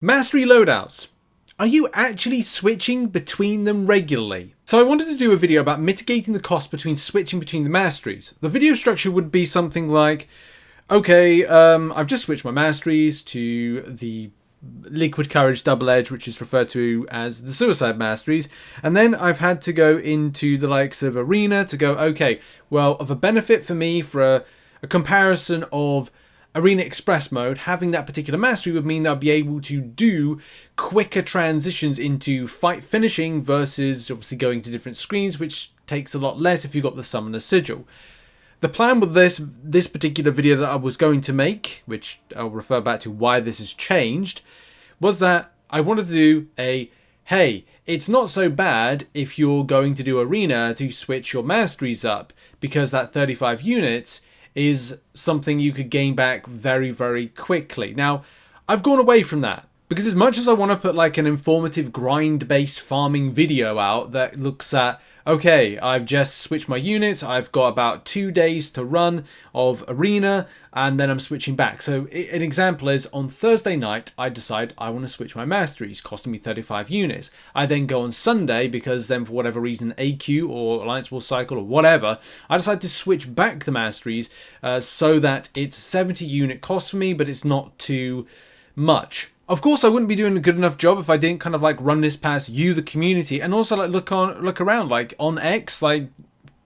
Mastery loadouts. Are you actually switching between them regularly? So I wanted to do a video about mitigating the cost between switching between the masteries. The video structure would be something like, okay, I've just switched my masteries to the Liquid Courage Double Edge, which is referred to as the Suicide Masteries, and then I've had to go into the likes of Arena to go, okay, well, of a benefit for me for a comparison of Arena Express mode, having that particular mastery would mean that I'll be able to do quicker transitions into fight finishing versus obviously going to different screens, which takes a lot less if you've got the Summoner Sigil. The plan with this particular video that I was going to make, which I'll refer back to why this has changed, was that I wanted to do a, hey, it's not so bad if you're going to do Arena to switch your masteries up, because that 35 units is something you could gain back very, very quickly. Now, I've gone away from that, because as much as I want to put like an informative grind-based farming video out that looks at, okay, I've just switched my units, I've got about 2 days to run of Arena, and then I'm switching back. So an example is, on Thursday night, I decide I want to switch my masteries, costing me 35 units. I then go on Sunday, because then for whatever reason, AQ or Alliance War Cycle or whatever, I decide to switch back the masteries so that it's 70 unit cost for me, but it's not too much. Of course, I wouldn't be doing a good enough job if I didn't kind of like run this past you, the community, and also like look around, like on X, like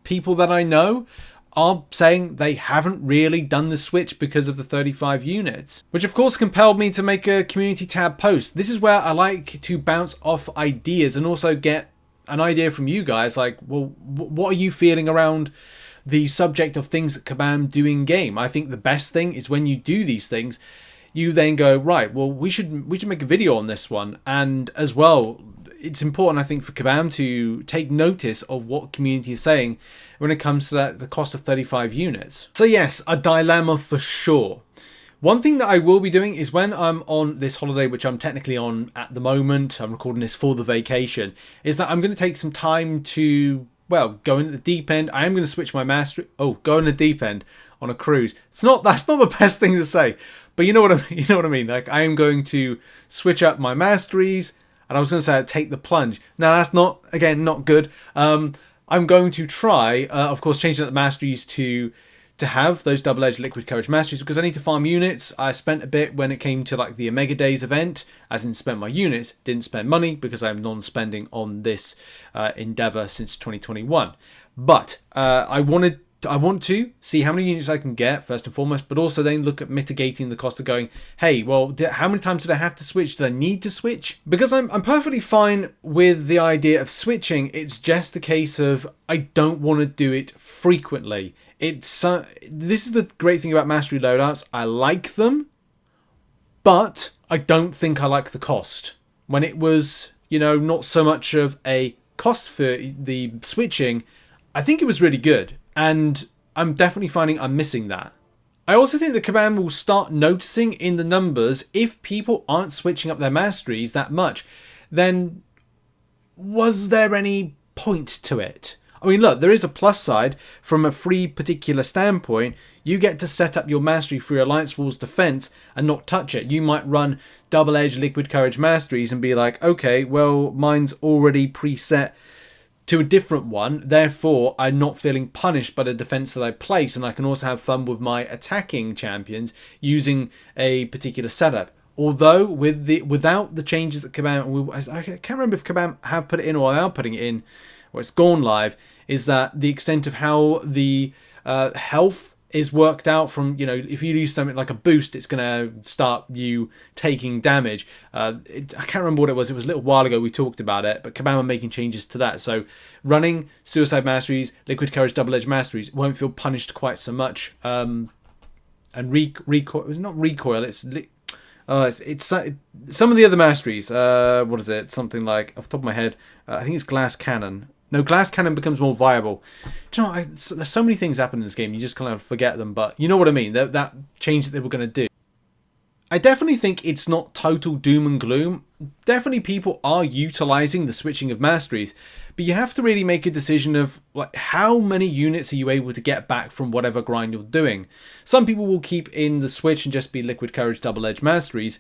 people that I know are saying they haven't really done the switch because of the 35 units, which of course compelled me to make a community tab post. This is where I like to bounce off ideas and also get an idea from you guys, like, well, what are you feeling around the subject of things that Kabam do in game? I think the best thing is when you do these things, you then go, right, well, we should make a video on this one. And as well, it's important, I think, for Kabam to take notice of what community is saying when it comes to the cost of 35 units. So yes, a dilemma for sure. One thing that I will be doing is when I'm on this holiday, which I'm technically on at the moment, I'm recording this for the vacation, is that I'm going to take some time to, well, go into the deep end. I am going to switch my mastery. Oh, go in the deep end on a cruise. That's not the best thing to say, but you know what I mean. Like, I am going to switch up my masteries, and I was going to say I'd take the plunge. Now that's not good. I'm going to try, of course, changing up the masteries to have those double-edged Liquid Courage masteries, because I need to farm units. I spent a bit when it came to like the Omega Days event, as in spent my units, didn't spend money because I'm non-spending on this endeavor since 2021. But I want to see how many units I can get, first and foremost, but also then look at mitigating the cost of going, hey, well, how many times did I have to switch? Did I need to switch? Because I'm perfectly fine with the idea of switching. It's just a case of I don't want to do it frequently. This is the great thing about mastery loadouts. I like them, but I don't think I like the cost. When it was, not so much of a cost for the switching, I think it was really good. And I'm definitely finding I'm missing that. I also think that Kabam will start noticing in the numbers, if people aren't switching up their masteries that much, then was there any point to it? I mean, look, there is a plus side from a free particular standpoint. You get to set up your mastery for your Alliance Wars defense and not touch it. You might run double-edged Liquid Courage masteries and be like, okay, well, mine's already preset to a different one, therefore I'm not feeling punished by the defense that I place, and I can also have fun with my attacking champions using a particular setup. Although without the changes that Kabam, I can't remember if Kabam have put it in or are putting it in, or it's gone live, is that the extent of how the health is worked out from, if you use something like a boost, it's going to start you taking damage. I can't remember what it was. It was a little while ago we talked about it, but Kabam are making changes to that. So running Suicide Masteries, Liquid Courage Double-Edged Masteries won't feel punished quite so much. And recoil, it's not recoil, it's some of the other masteries. What is it? Something like, off the top of my head, I think it's Glass Cannon. No, Glass Cannon becomes more viable. Do you know, there's so many things happen in this game, you just kind of forget them, but you know what I mean, that change that they were going to do. I definitely think it's not total doom and gloom. Definitely people are utilising the switching of masteries, but you have to really make a decision of like how many units are you able to get back from whatever grind you're doing. Some people will keep in the switch and just be Liquid Courage double-edged masteries.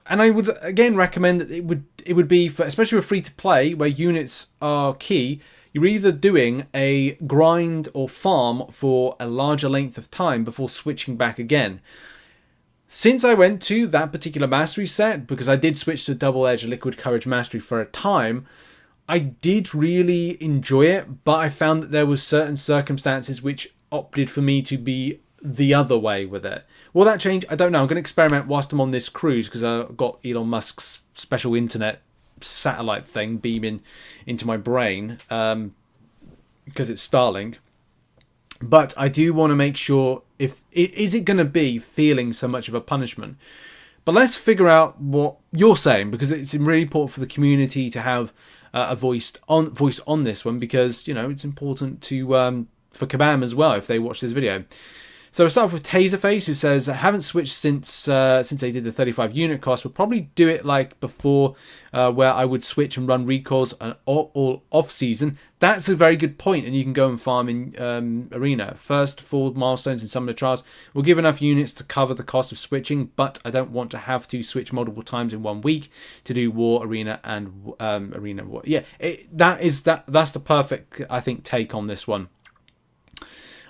And I would again recommend that it would be for, especially for free to play where units are key. You're either doing a grind or farm for a larger length of time before switching back again. Since I went to that particular mastery set, because I did switch to double-edged liquid courage mastery for a time, I did really enjoy it, but I found that there was certain circumstances which opted for me to be the other way with it. Will that change? I don't know. I'm going to experiment whilst I'm on this cruise because I've got Elon Musk's special internet satellite thing beaming into my brain because it's Starlink. But I do want to make sure is it going to be feeling so much of a punishment. But let's figure out what you're saying, because it's really important for the community to have a voice on this one, because it's important to for Kabam as well if they watch this video. So we'll start off with Taserface, who says, I haven't switched since they did the 35 unit cost. We'll probably do it like before, where I would switch and run recalls all off season. That's a very good point, and you can go and farm in Arena. First, forward milestones in some of the trials will give enough units to cover the cost of switching, but I don't want to have to switch multiple times in 1 week to do War, Arena, and Arena War. Yeah, that's the perfect, I think, take on this one.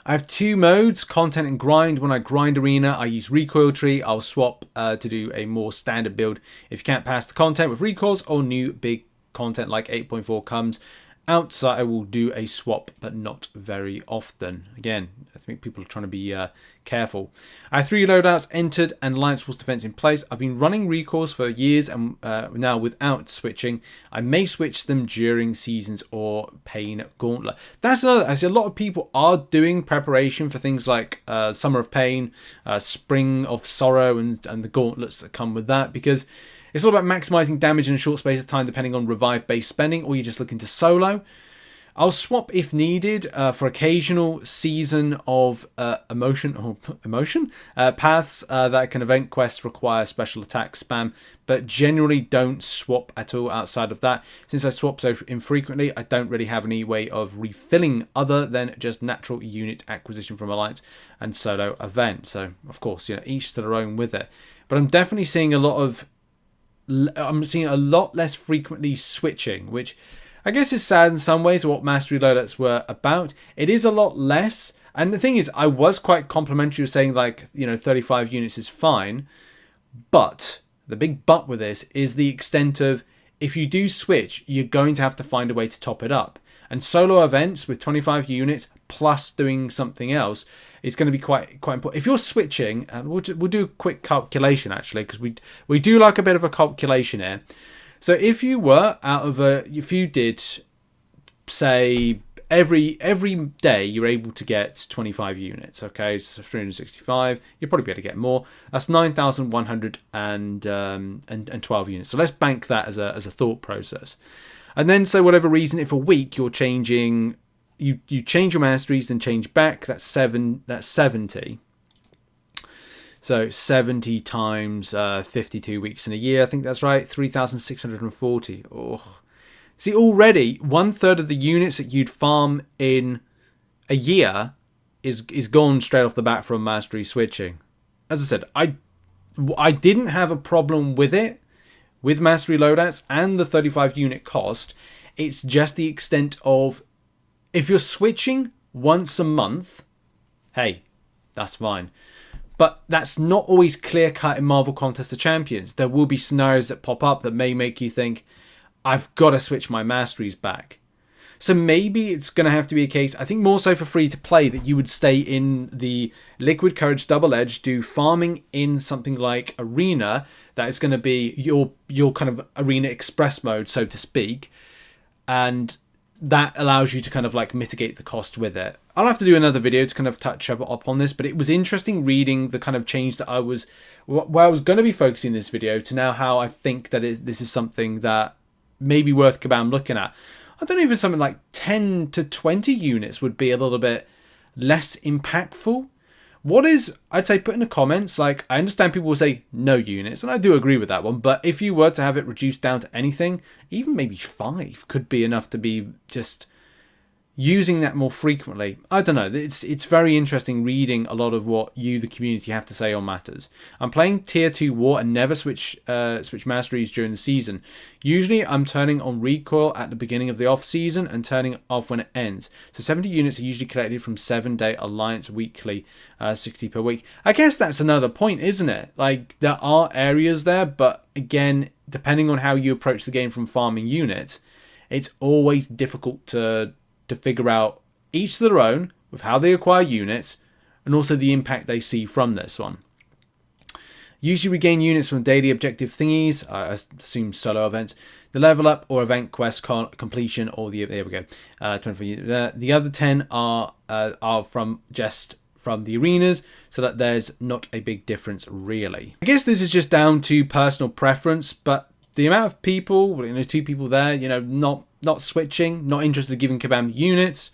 I have 2 modes, content and grind. When I grind Arena, I use recoil tree. I'll swap to do a more standard build. If you can't pass the content with recoils or new big content like 8.4 comes outside, I will do a swap, but not very often. Again, I think people are trying to be careful. I have 3 loadouts entered and Alliance Force defense in place. I've been running recoils for years and now without switching. I may switch them during seasons or Pain Gauntlet. That's another. I see a lot of people are doing preparation for things like Summer of Pain, Spring of Sorrow, and the gauntlets that come with that, because it's all about maximizing damage in a short space of time depending on revive-based spending, or you're just looking to solo. I'll swap if needed for occasional season of emotion paths that can event quests require special attack spam, but generally don't swap at all outside of that. Since I swap so infrequently, I don't really have any way of refilling other than just natural unit acquisition from Alliance and solo event. So of course, each to their own with it. But I'm definitely seeing a lot less frequently switching, which I guess is sad in some ways, what Mastery Loadouts were about. It is a lot less. And the thing is, I was quite complimentary of saying 35 units is fine. But the big but with this is the extent of, if you do switch, you're going to have to find a way to top it up. And solo events with 25 units plus doing something else is going to be quite important. If you're switching, and we'll do a quick calculation actually, because we do like a bit of a calculation here. So if you did, say, every day you're able to get 25 units, okay, so 365, you'll probably be able to get more. That's 9,112 units. So let's bank that as a thought process. And then, so whatever reason, if a week you're changing, you change your masteries and change back, that's 70. So 70 times 52 weeks in a year, I think that's right, 3,640. Oh, see, already 1/3 of the units that you'd farm in a year is gone straight off the bat from mastery switching. As I said, I didn't have a problem with it, with mastery loadouts and the 35 unit cost. It's just the extent of, if you're switching once a month, hey, that's fine. But that's not always clear-cut in Marvel Contest of Champions. There will be scenarios that pop up that may make you think, I've got to switch my masteries back. So maybe it's going to have to be a case, I think more so for free-to-play, that you would stay in the Liquid Courage Double Edge, do farming in something like Arena, that is going to be your kind of Arena Express mode, so to speak. And that allows you to kind of mitigate the cost with it. I'll have to do another video to kind of touch up on this, but it was interesting reading the kind of change that where I was going to be focusing this video to now how I think that this is something that may be worth Kabam looking at. I don't know, even something like 10 to 20 units would be a little bit less impactful. I'd say put in the comments, I understand people will say no units, and I do agree with that one, but if you were to have it reduced down to anything, even maybe 5 could be enough to be just using that more frequently. I don't know. It's very interesting reading a lot of what you, the community, have to say on matters. I'm playing tier 2 war and never switch masteries during the season. Usually I'm turning on recoil at the beginning of the off season and turning it off when it ends. So 70 units are usually collected from 7-day alliance weekly, 60 per week. I guess that's another point, isn't it? Like, there are areas there, but again, depending on how you approach the game from farming units, it's always difficult to figure out, each to their own, with how they acquire units and also the impact they see from this one. Usually regain units from daily objective thingies, I assume solo events, the level up or event quest completion, or there we go, 24. The other 10 are from the arenas, so that there's not a big difference really. I guess this is just down to personal preference, but the amount of people, 2 people there, not switching, not interested in giving Kabam units.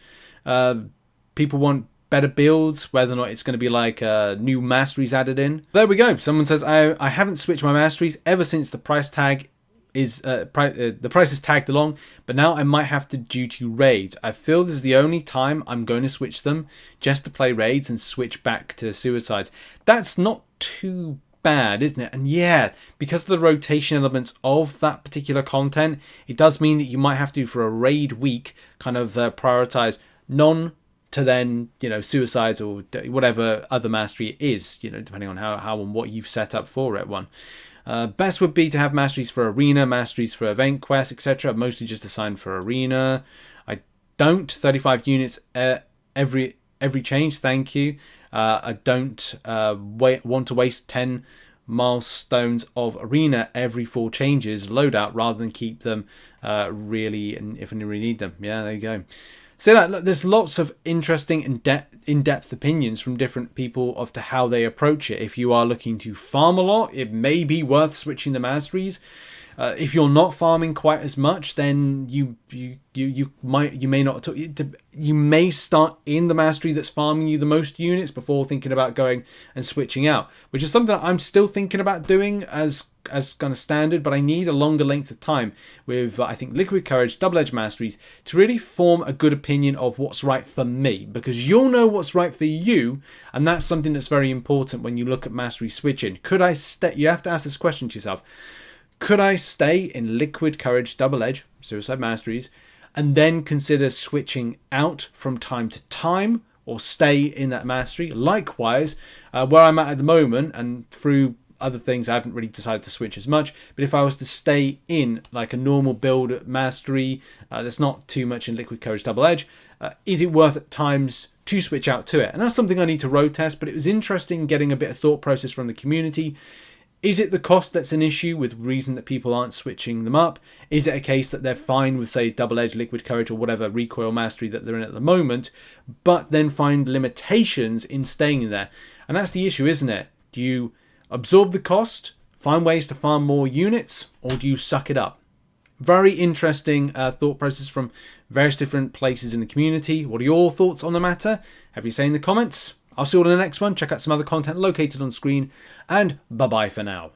People want better builds, whether or not it's going to be like new masteries added in. There we go. Someone says, I haven't switched my masteries ever since the price tag is the price is tagged along, but now I might have to due to raids. I feel this is the only time I'm going to switch them, just to play raids and switch back to suicides. That's not too bad, isn't it? And yeah, because of the rotation elements of that particular content, it does mean that you might have to, for a raid week, kind of prioritize non to then, suicides or whatever other mastery it is, depending on how and what you've set up for it. Best would be to have masteries for arena, masteries for event quests, etc. Mostly just assigned for arena. I don't 35 units every change, thank you. I don't want to waste 10 milestones of arena every 4 changes loadout, rather than keep them really, and if I really need them. Yeah, there you go. So that there's lots of interesting in-depth opinions from different people of to how they approach it. If you are looking to farm a lot, it may be worth switching the masteries. If you're not farming quite as much, then you may not. You may start in the mastery that's farming you the most units before thinking about going and switching out, which is something that I'm still thinking about doing as kind of standard. But I need a longer length of time with I think Liquid Courage, Double Edge masteries to really form a good opinion of what's right for me, because you'll know what's right for you, and that's something that's very important when you look at mastery switching. Could I stay? You have to ask this question to yourself. Could I stay in Liquid Courage, Double Edge, Suicide Masteries, and then consider switching out from time to time, or stay in that mastery? Likewise, where I'm at the moment, and through other things I haven't really decided to switch as much, but if I was to stay in like a normal build mastery that's not too much in Liquid Courage, Double Edge, is it worth at times to switch out to it? And that's something I need to road test, but it was interesting getting a bit of thought process from the community. Is it the cost that's an issue with reason that people aren't switching them up? Is it a case that they're fine with, say, Double Edge, Liquid Courage, or whatever recoil mastery that they're in at the moment, but then find limitations in staying in there? And that's the issue, isn't it? Do you absorb the cost, find ways to farm more units, or do you suck it up? Very interesting thought process from various different places in the community. What are your thoughts on the matter? Have you say in the comments? I'll see you all in the next one. Check out some other content located on screen, and bye-bye for now.